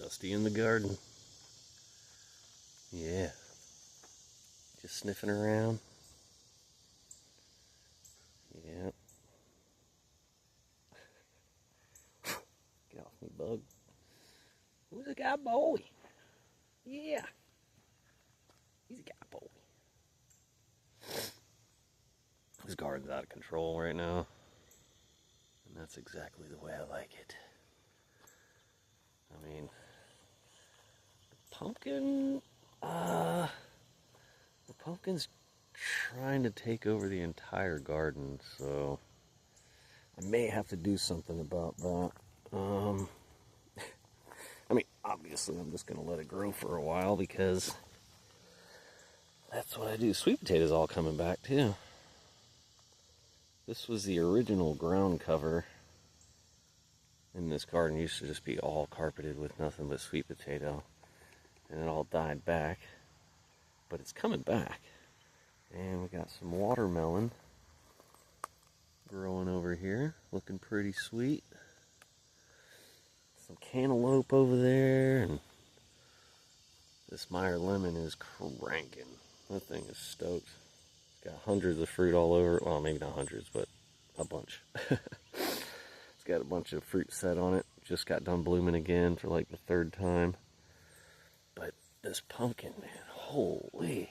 Dusty in the garden. Yeah. Just sniffing around. Yep. Get off me, bug. Who's a guy boy? Yeah. He's a guy boy. This garden's out of control right now. And that's exactly the way I like it. I mean, the pumpkin's trying to take over the entire garden, so I may have to do something about that. I mean, obviously I'm just going to let it grow for a while because that's what I do. Sweet potatoes all coming back too. This was the original ground cover in this garden. It used to just be all carpeted with nothing but sweet potato. And it all died back. But it's coming back. And we got some watermelon growing over here. Looking pretty sweet. Some cantaloupe over there. And this Meyer lemon is cranking. That thing is stoked. It's got hundreds of fruit all over. Well, maybe not hundreds, but a bunch. It's got a bunch of fruit set on it. Just got done blooming again for like the third time. But this pumpkin, man, holy.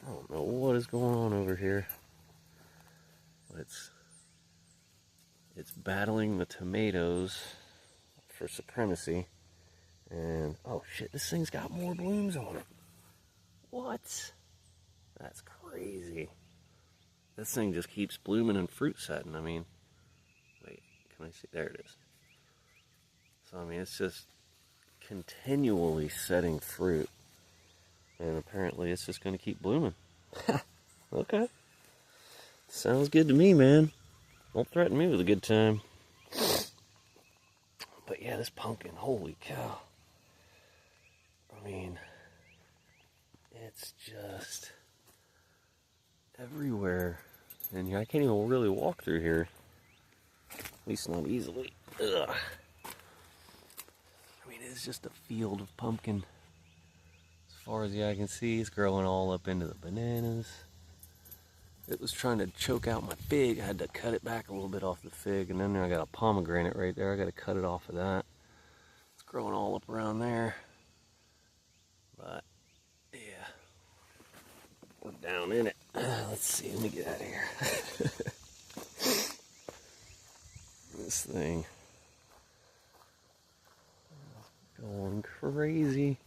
I don't know what is going on over here. But it's battling the tomatoes for supremacy. And, oh shit, this thing's got more blooms on it. What? That's crazy. This thing just keeps blooming and fruit setting. I mean, wait, can I see? There it is. So, I mean, it's just continually setting fruit. And apparently it's just going to keep blooming. Okay. Sounds good to me, man. Don't threaten me with a good time. But yeah, this pumpkin, holy cow. I mean, it's just everywhere. And I can't even really walk through here. At least not easily. Ugh. I mean, it's just a field of pumpkin. As far as the eye can see, it's growing all up into the bananas. It was trying to choke out my fig. I had to cut it back a little bit off the fig. And then I got a pomegranate right there. I got to cut it off of that. It's growing all up around there. But, yeah. We're down in it. Let's see. Let me get out of here. This thing. Going crazy.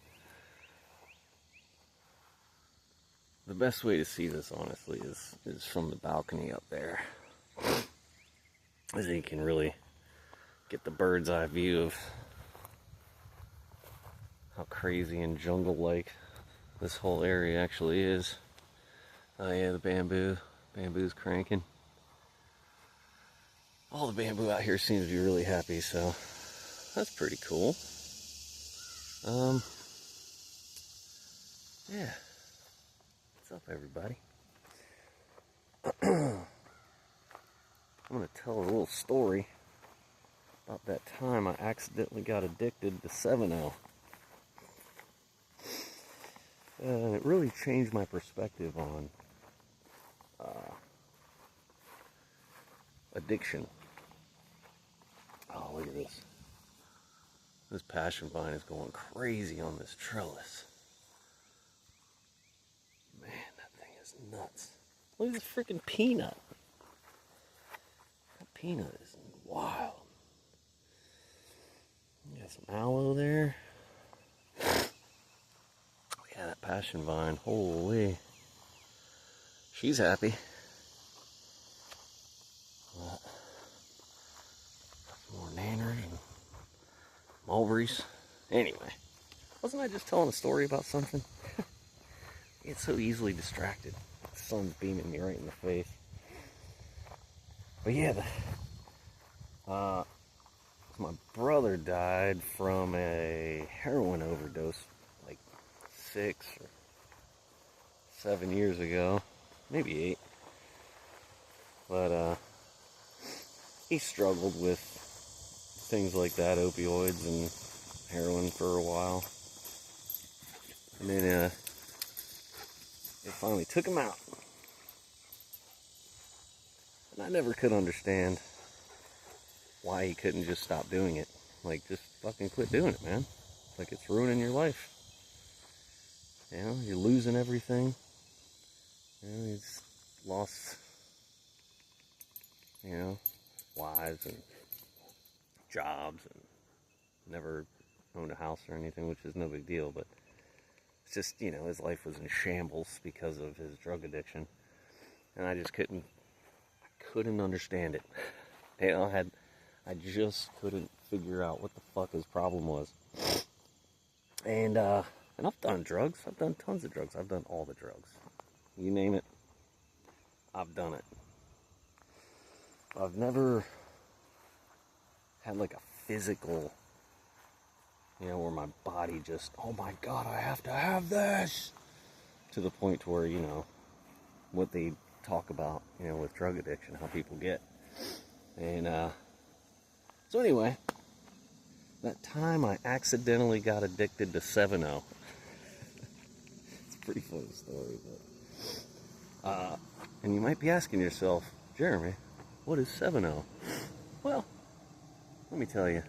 The best way to see this, honestly, is from the balcony up there. As you can really get the bird's eye view of how crazy and jungle-like this whole area actually is. Oh yeah, the bamboo's cranking. All the bamboo out here seems to be really happy, so that's pretty cool. Yeah. What's up, everybody? I'm going to tell a little story about that time I accidentally got addicted to 7-0. It really changed my perspective on addiction. Oh, look at this. This passion vine is going crazy on this trellis. Man, that thing is nuts. Look at this freaking peanut. That peanut is wild. You got some aloe there. Yeah, that passion vine, holy. She's happy. More nanners and mulberries. Anyway, wasn't I just telling a story about something? It's so easily distracted. The sun's beaming me right in the face. But yeah, my brother died from a heroin overdose like 6 or 7 years ago, maybe 8. But he struggled with things like that, opioids and heroin for a while. And then it finally took him out. And I never could understand why he couldn't just stop doing it. Like, just fucking quit doing it, man. Like, it's ruining your life. You know, you're losing everything. You know, he's lost, you know, wives and jobs and never owned a house or anything, which is no big deal, but it's just, you know, his life was in shambles because of his drug addiction. And I just couldn't understand it. You know, I just couldn't figure out what the fuck his problem was. And I've done drugs. I've done tons of drugs. I've done all the drugs. You name it, I've done it. I've never had like a physical, you know, where my body just, oh my God, I have to have this. To the point to where, you know, what they talk about, you know, with drug addiction, how people get. And so anyway, that time I accidentally got addicted to 7-0. It's a pretty funny story, but and you might be asking yourself, Jeremy, what is 7-0? Well, let me tell you.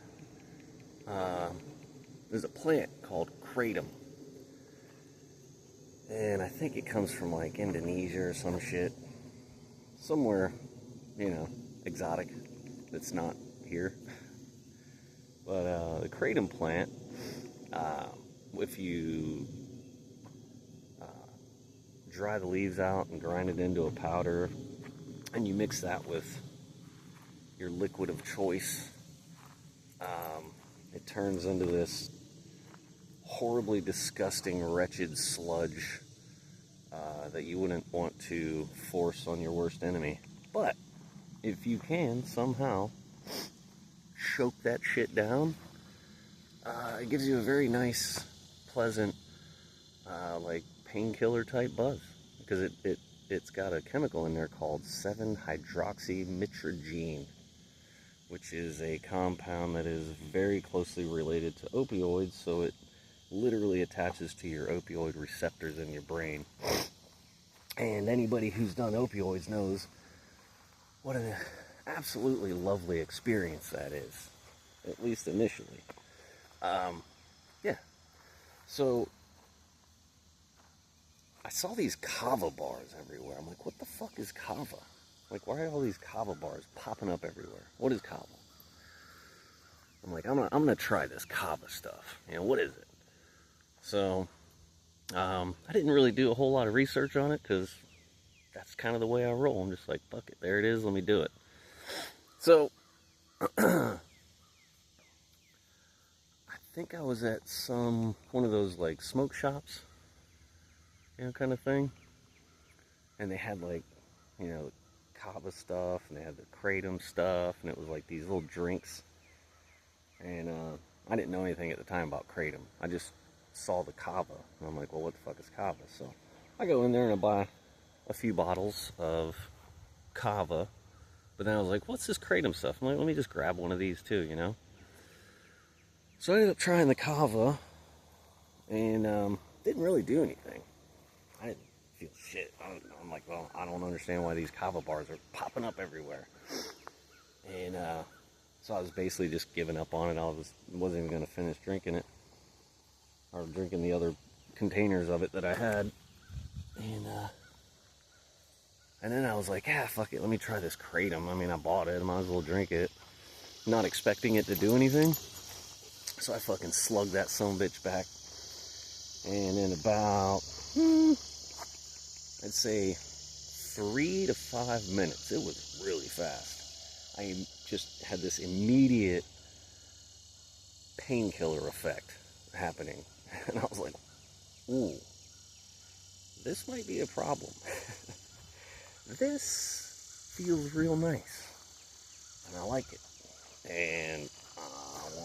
There's a plant called kratom. And I think it comes from like Indonesia or some shit. Somewhere, you know, exotic that's not here. But the kratom plant, if you dry the leaves out and grind it into a powder, and you mix that with your liquid of choice, it turns into this horribly disgusting, wretched sludge that you wouldn't want to force on your worst enemy. But if you can somehow choke that shit down, it gives you a very nice, pleasant, like painkiller type buzz, because it's got a chemical in there called 7-hydroxymitragine, which is a compound that is very closely related to opioids, so it literally attaches to your opioid receptors in your brain. And anybody who's done opioids knows what an absolutely lovely experience that is, at least initially. Yeah. So I saw these kava bars everywhere. I'm like, what the fuck is kava? Like, why are all these kava bars popping up everywhere? What is kava? I'm like, I'm gonna try this kava stuff. You know, what is it? So, I didn't really do a whole lot of research on it, because that's kind of the way I roll. I'm just like, fuck it, there it is, let me do it. So, I think I was at one of those like smoke shops, you know, kind of thing. And they had like, you know, kava stuff, and they had the kratom stuff, and it was like these little drinks. And I didn't know anything at the time about kratom. I just saw the kava, and I'm like, well, what the fuck is kava? So I go in there and I buy a few bottles of kava, but then I was like, what's this kratom stuff? I'm like, let me just grab one of these too, you know? So I ended up trying the kava, and didn't really do anything. I didn't feel shit. I'm like, well, I don't understand why these kava bars are popping up everywhere. And so I was basically just giving up on it. Wasn't even going to finish drinking it, or drinking the other containers of it that I had. And then I was like, yeah, fuck it, let me try this kratom. I mean, I bought it, I might as well drink it. Not expecting it to do anything. So I fucking slugged that sumbitch back. And in about, I'd say 3 to 5 minutes, it was really fast. I just had this immediate painkiller effect happening. And I was like, ooh, this might be a problem. This feels real nice. And I like it. And I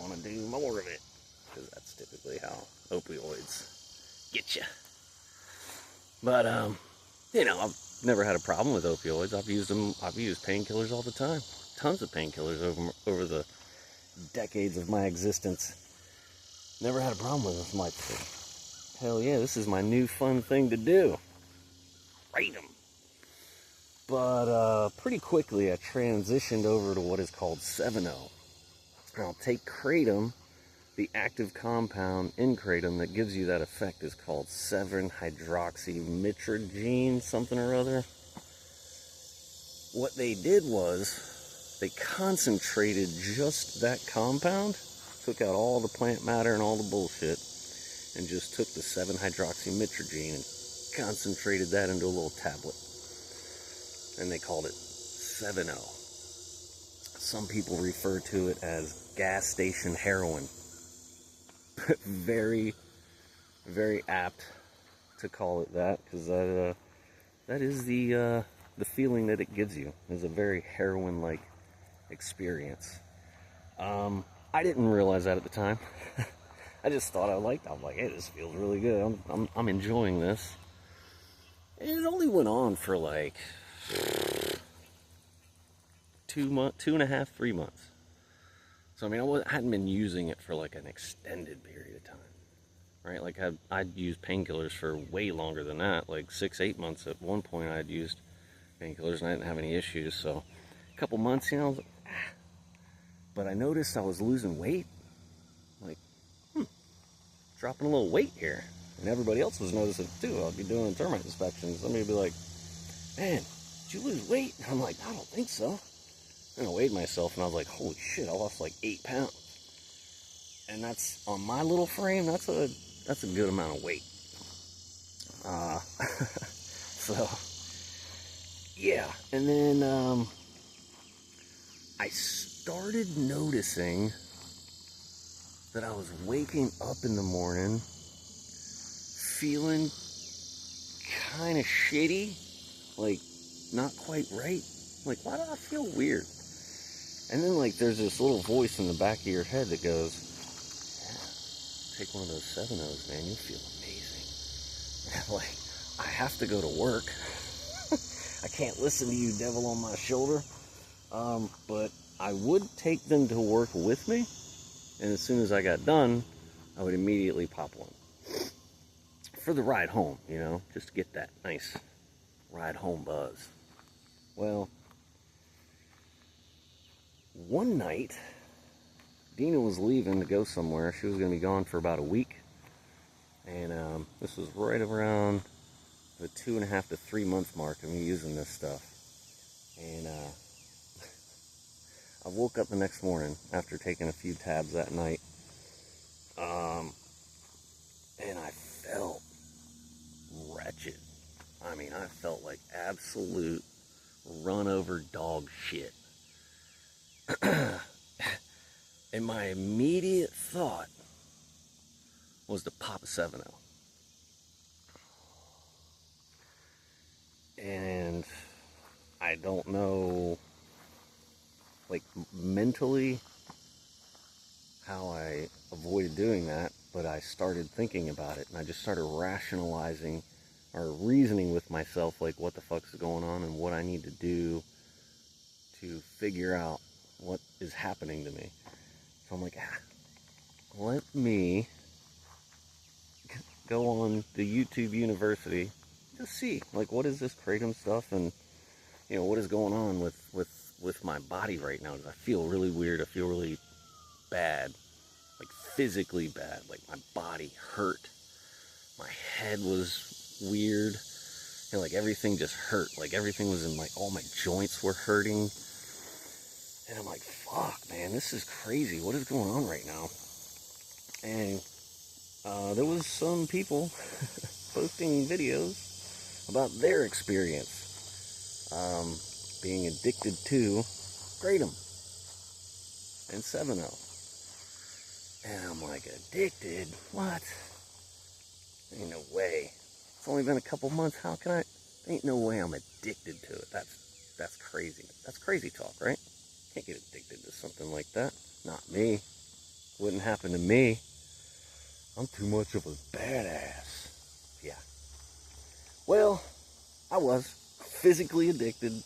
want to do more of it. Because that's typically how opioids get you. But, you know, I've never had a problem with opioids. I've used painkillers all the time. Tons of painkillers over the decades of my existence. Never had a problem with this. I'm like, hell yeah, this is my new fun thing to do. Kratom. But pretty quickly I transitioned over to what is called 7-0. Now take Kratom, the active compound in Kratom that gives you that effect is called 7-hydroxymitragine, something or other. What they did was they concentrated just that compound, took out all the plant matter and all the bullshit, and just took the 7-hydroxymitragine and concentrated that into a little tablet. And they called it 7-0. Some people refer to it as gas station heroin. Very, very apt to call it that, because that is the feeling that it gives you. It's a very heroin-like experience. I didn't realize that at the time. I just thought I'm like, hey, this feels really good. I'm enjoying this. And it only went on for like 2.5, 3 months. So I mean, I hadn't been using it for like an extended period of time, right? Like I'd used painkillers for way longer than that, like 6-8 months. At one point, I'd used painkillers and I didn't have any issues. So a couple months, you know, I was like, ah. But I noticed I was losing weight. Like, dropping a little weight here. And everybody else was noticing it too. I'll be doing termite inspections. Somebody would be like, man, did you lose weight? And I'm like, I don't think so. And I weighed myself and I was like, holy shit, I lost like 8 pounds. And that's, on my little frame, that's a good amount of weight. So, yeah. And then I started noticing that I was waking up in the morning feeling kind of shitty, like not quite right. Like, why do I feel weird? And then, like, there's this little voice in the back of your head that goes, yeah, take one of those 7-0s, man, you'll feel amazing. And I'm like, I have to go to work. I can't listen to you, devil on my shoulder. But I would take them to work with me, and as soon as I got done, I would immediately pop one. For the ride home, you know, just to get that nice ride home buzz. Well, one night, Dina was leaving to go somewhere. She was going to be gone for about a week. And this was right around the 2.5 to 3 month mark of me using this stuff. And I woke up the next morning after taking a few tabs that night. And I felt wretched. I mean, I felt like absolute run over dog shit. And my immediate thought was to pop a 7-0. And I don't know, like, mentally how I avoided doing that, but I started thinking about it, and I just started rationalizing or reasoning with myself, like, what the fuck's going on and what I need to do to figure out what is happening to me. So I'm like, let me go on the YouTube University, just see, like, what is this Kratom stuff, and, you know, what is going on with my body right now. I feel really weird. I feel really bad, like physically bad. Like my body hurt. My head was weird. You know, like everything just hurt. Like everything was in, like, all my joints were hurting. And I'm like, fuck, man, this is crazy. What is going on right now? And there was some people posting videos about their experience being addicted to Kratom and 7-0. And I'm like, addicted? What? Ain't no way. It's only been a couple months. How can I? Ain't no way I'm addicted to it. That's crazy. That's crazy talk, right? Can't get addicted to something like that. Not me. Wouldn't happen to me. I'm too much of a badass. Yeah. Well, I was physically addicted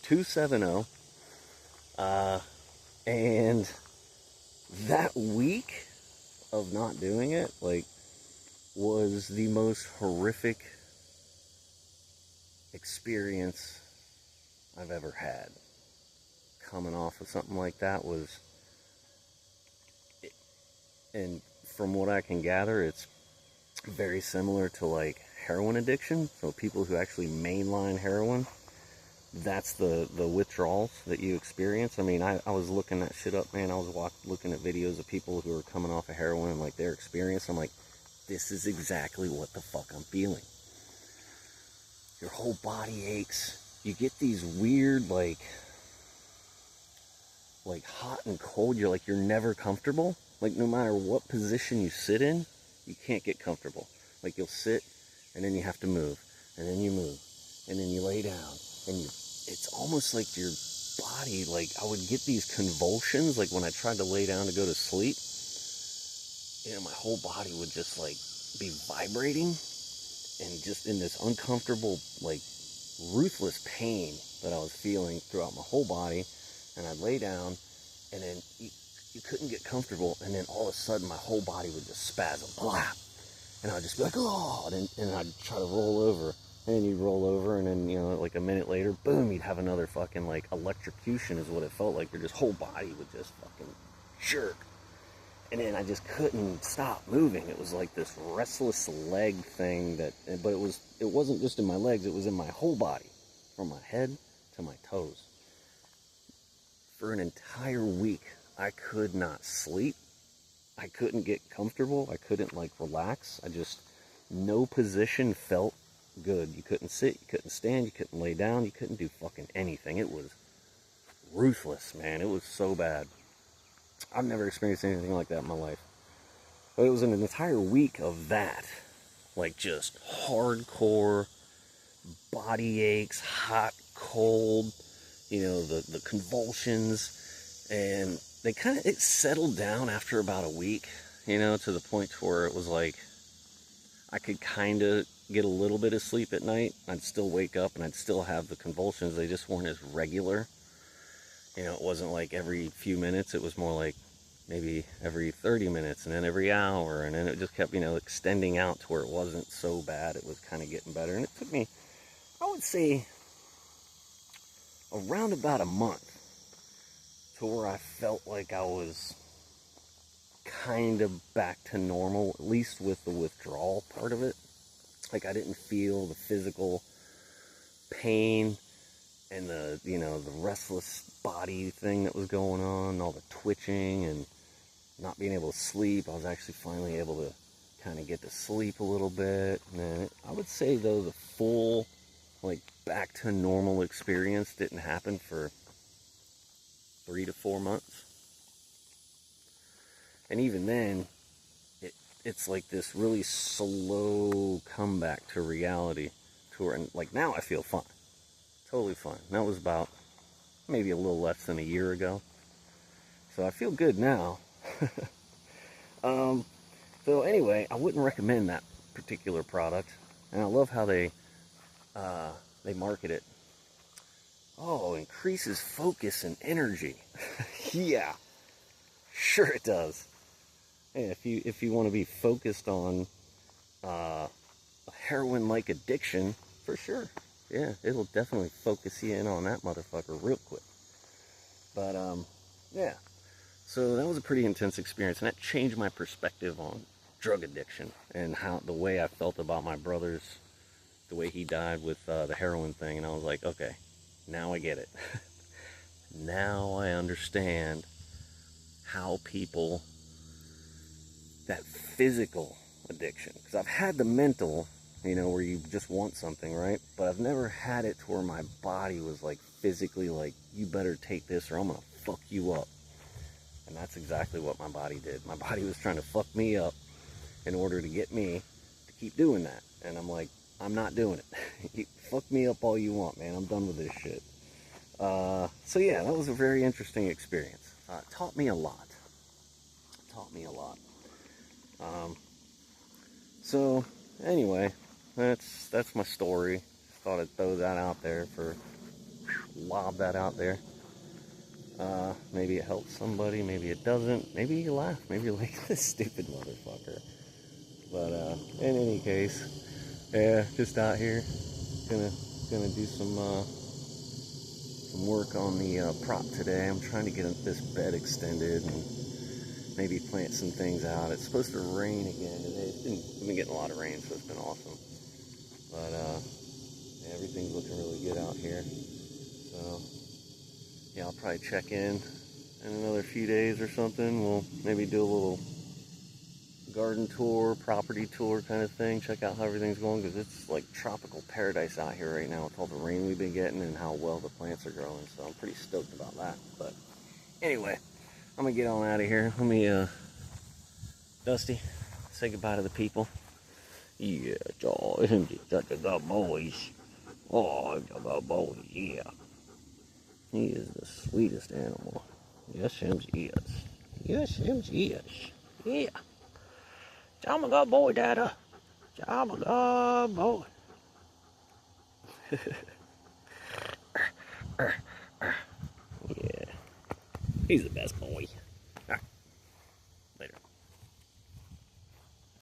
to 7-0. And that week of not doing it, like, was the most horrific experience I've ever had. Coming off of something like that was, and from what I can gather, it's very similar to like heroin addiction. So people who actually mainline heroin, that's the withdrawals that you experience. I mean, I was looking that shit up, man. I was looking at videos of people who are coming off of heroin and like their experience. I'm like, this is exactly what the fuck I'm feeling. Your whole body aches. You get these weird like hot and cold. You're never comfortable. Like no matter what position you sit in, you can't get comfortable. Like you'll sit and then you have to move, and then you move, and then you lay down, and it's almost like your body, like I would get these convulsions, like when I tried to lay down to go to sleep, my whole body would just like be vibrating, and just in this uncomfortable, like ruthless pain that I was feeling throughout my whole body. And I'd lay down, and then you couldn't get comfortable, and then all of a sudden my whole body would just spasm, blah, and I'd just be like, oh, and I'd try to roll over, and then you'd roll over, and then, like a minute later, boom, you'd have another fucking, like, electrocution is what it felt like. Your just whole body would just fucking jerk, and then I just couldn't stop moving. It was like this restless leg thing but it wasn't just in my legs, it was in my whole body, from my head to my toes. For an entire week, I could not sleep. I couldn't get comfortable. I couldn't, like, relax. No position felt good. You couldn't sit, you couldn't stand, you couldn't lay down, you couldn't do fucking anything. It was ruthless, man. It was so bad. I've never experienced anything like that in my life. But it was an entire week of that. Like, just hardcore body aches, hot, cold, the convulsions, and it settled down after about a week, to the point where it was like I could kind of get a little bit of sleep at night. I'd still wake up and I'd still have the convulsions. They just weren't as regular. It wasn't like every few minutes. It was more like maybe every 30 minutes, and then every hour, and then it just kept, extending out to where it wasn't so bad. It was kind of getting better, and it took me, I would say, around about a month to where I felt like I was kind of back to normal, at least with the withdrawal part of it. Like I didn't feel the physical pain and the restless body thing that was going on, all the twitching and not being able to sleep. I was actually finally able to kind of get to sleep a little bit. And then I would say though the full like back to normal experience didn't happen for 3 to 4 months. And even then, it's like this really slow comeback to reality. And like now I feel fine. Totally fine. That was about maybe a little less than a year ago. So I feel good now. So anyway, I wouldn't recommend that particular product. And I love how they market it. Oh, increases focus and energy. Yeah, sure it does. Yeah, if you want to be focused on a heroin-like addiction, for sure. Yeah, it'll definitely focus you in on that motherfucker real quick. But yeah. So that was a pretty intense experience, and that changed my perspective on drug addiction and how the way I felt about my brother's, the way he died with the heroin thing. And I was like, okay, now I get it. Now I understand how people, that physical addiction, because I've had the mental, where you just want something, right? But I've never had it to where my body was like physically like, you better take this or I'm gonna fuck you up. And that's exactly what my body did. My body was trying to fuck me up in order to get me to keep doing that. And I'm like, I'm not doing it. Fuck me up all you want, man. I'm done with this shit. So yeah, that was a very interesting experience. It taught me a lot. So anyway, that's my story. Thought I'd throw that out there lob that out there. Maybe it helps somebody, maybe it doesn't. Maybe you laugh, maybe you're like, this stupid motherfucker. But in any case, yeah, just out here, gonna do some work on the prop today. I'm trying to get this bed extended and maybe plant some things out. It's supposed to rain again today. We've been getting a lot of rain, so it's been awesome. But yeah, everything's looking really good out here. So yeah, I'll probably check in another few days or something. We'll maybe do a little garden tour, property tour kind of thing. Check out how everything's going, because it's like tropical paradise out here right now with all the rain we've been getting and how well the plants are growing. So I'm pretty stoked about that. But anyway, I'm gonna get on out of here. Let me, Dusty, say goodbye to the people. Yeah, Joe, isn't he such a good boys? Oh, he's a good boy, yeah. He is the sweetest animal. Yes, him is. Yes, him is. Yeah. I'm a good boy, Dada. I'm a good boy. Yeah. He's the best boy. Later.